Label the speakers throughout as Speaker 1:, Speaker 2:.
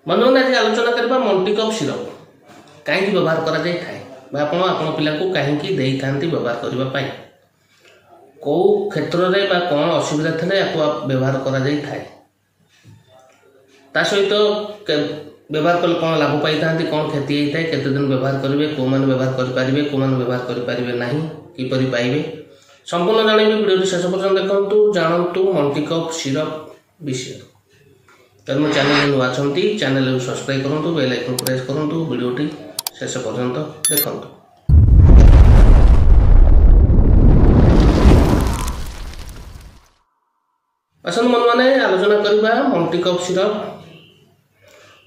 Speaker 1: बंधुମାନେ आज आलोचना करबा मल्टीकप सिरप कहीं व्यवहार करा जाय थाए बा आपण पिला को कहीं देई थांती व्यवहार करबा पाई को क्षेत्र रे बा कोन असुविधा थले याको व्यवहार करा जाय थाए ता सहित व्यवहार कल कौन लाभ पाई थांती कौन क्षति होता है केते दिन व्यवहार करेंगे को मैंने व्यवहार करेंगे को मैंने व्यवहार करेंगे ना किपरि पाइबे संपूर्ण जानवे वीडियो शेष पर्यटन देखु जानतु मल्टीकप सिरप विषय तेज मो चैनल नुआ चैनल को सब्सक्राइब करूँ बेल आइकन प्रेस करूँ वीडियोटी शेष पर्यंत देखु। आसन मन मैंने आलोचना करवा मल्टीकप सिरप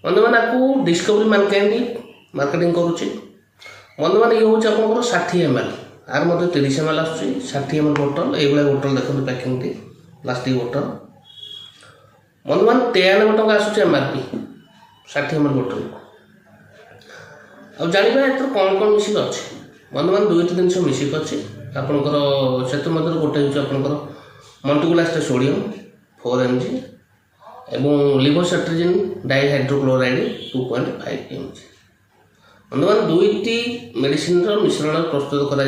Speaker 1: बंधु मैंने आपको डिस्कवरी मार्केटिंग करुच्ची बंधु मैंने ये हूँ आप 60 ml आर मध्य 30 ml आसूँ 60 ml बोतल ये बोतल देखते पैकिंग प्लास्टिक बोतल बंधु मैंने 93 टका आसूँ MRP 60 ml बोतल अब जाना एथर कौन कौन मिसिक अच्छे बंधु मैंने 2-3 जिन मिसिक अच्छे आपंकर से गोटे हूँ आपंकर मल्टीकुलास्ट सोडियम 4 mg एवं लिवोसेट्रिजिन डाइहाइड्रोक्लोराइड 2.5 mg बंधु मैंने 2टी मेडिसिन मिश्रण प्रस्तुत कर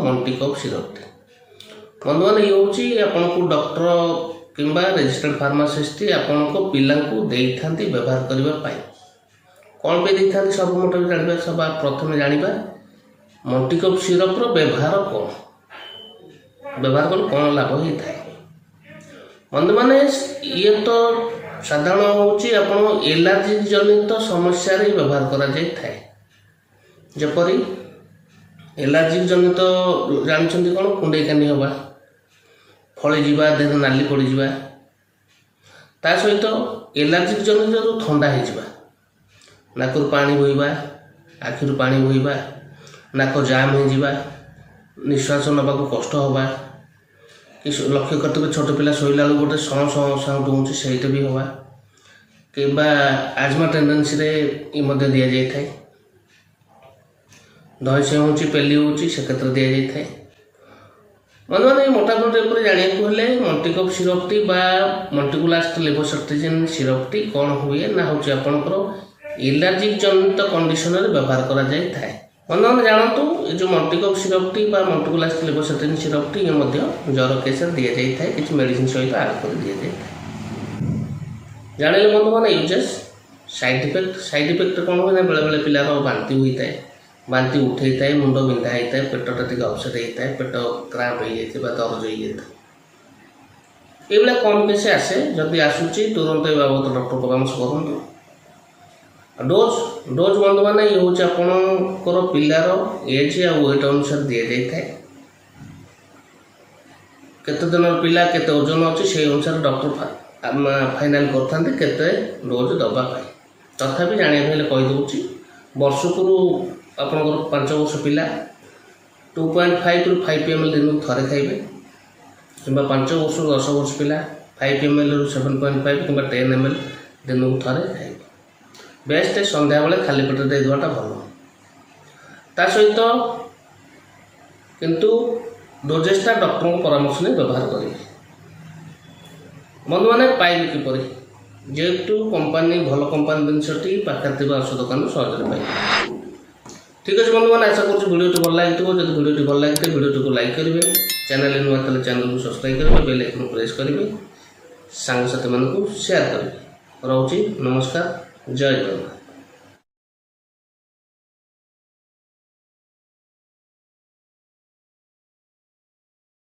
Speaker 1: मल्टीकप सिरप बंधु मैंने ये हूँ आपको डॉक्टर किंबा रजिस्टर्ड फार्मासिस्ट आपको पिला देते व्यवहार करने कौन पे देते सब मोटे जानवा सब प्रथम जाना मल्टीकप सिरप व्यवहार कौन व्यवहार कल कौन लाभ होता है बंधु मैंने ये तो साधारण हूँ एलर्जी जनित समस्या व्यवहार कर जपरी एलर्जी जनित जानते कौन कुंडे कानी हवा फली जावा देह नाली पड़ जा ता सहित एलर्जी जनित जो ठंडा हो नाकरू पानी बोईबा आखिर पानी बोईबा नाक जाम हो निश्वास नवा कष्ट हवा कि लक्ष्य करते छोट पिला शोला गोटे सौ साउंड हूँ से भी हवा कि आजमा टेंडेन्सी दि जाए दही से हूँ पेली हूँ से क्षेत्र दि जाए बंधु मैंने मोटामोटी जाना मल्टीकप सिरपटी मल्टीकुलास्ट लिवोसेट्रिजिन सिरपटी कौन हुए ना हूँ आपंकर एलर्जिक जनित कंडीशन व्यवहार कर बंधु मैंने जानतु ये जो मल्टीकप सिरपटी मल्टीकुलास्ट लिवोसेट्रिजिन सिरपटी ये ज्वर केस दि जाए कि मेडिसिन सहित आड कर दि जाए जाने बंधु मैंने यूजेस साइड इफेक्ट कौन हुए बेले बेले पिलार बांति होता है बांति उठे था मुंड बिंधा होता है पेटा टी अपसेट होता है पेट क्राम्प हो जाए दर्ज हो जाए ये कम केस आसे जदि आसूची तुरंत ये बाबद डॉक्टर परामर्श करूँ डोज बंधु मैंने ये हूँ आपंकर पिलार एज आ वेट अनुसार दि जाए केते दिन पिला केते ओजन अच्छी से अनुसार डॉक्टर फाइनाल करते डोज दवापाई तथापि जाना कहीदे वर्षक आपंकर 5 वर्ष पिला 2.5 ରୁ 5 ml दिन थे खाइबे कि 5 वर्ष 10 वर्ष पिला 5 ml ରୁ 7.5 कि 10 ml दिन थे खाइबे बेस्ट संध्या बेले खाली पेट देवाटा भल ता सहित किंतु डोजेसटा डॉक्टर परामर्श नहीं व्यवहार करेंगे बंधु मैंने पाइबे किपरि जेहेतु कंपानी भल कंपानी जिनसटी पाखे औषध दुकान सहज पाइबे ठीक अच्छे बंधु मैंने आशा कर वीडियो भल लगी जब वीडियो भल लगी वीडियो को लाइक करेंगे चैनल नुआ चैनल को सब्सक्राइब करेंगे बेल आइकन प्रेस करेंगे सांग साथी मानक शेयर करेंगे रोची नमस्कार जय जगन्नाथ।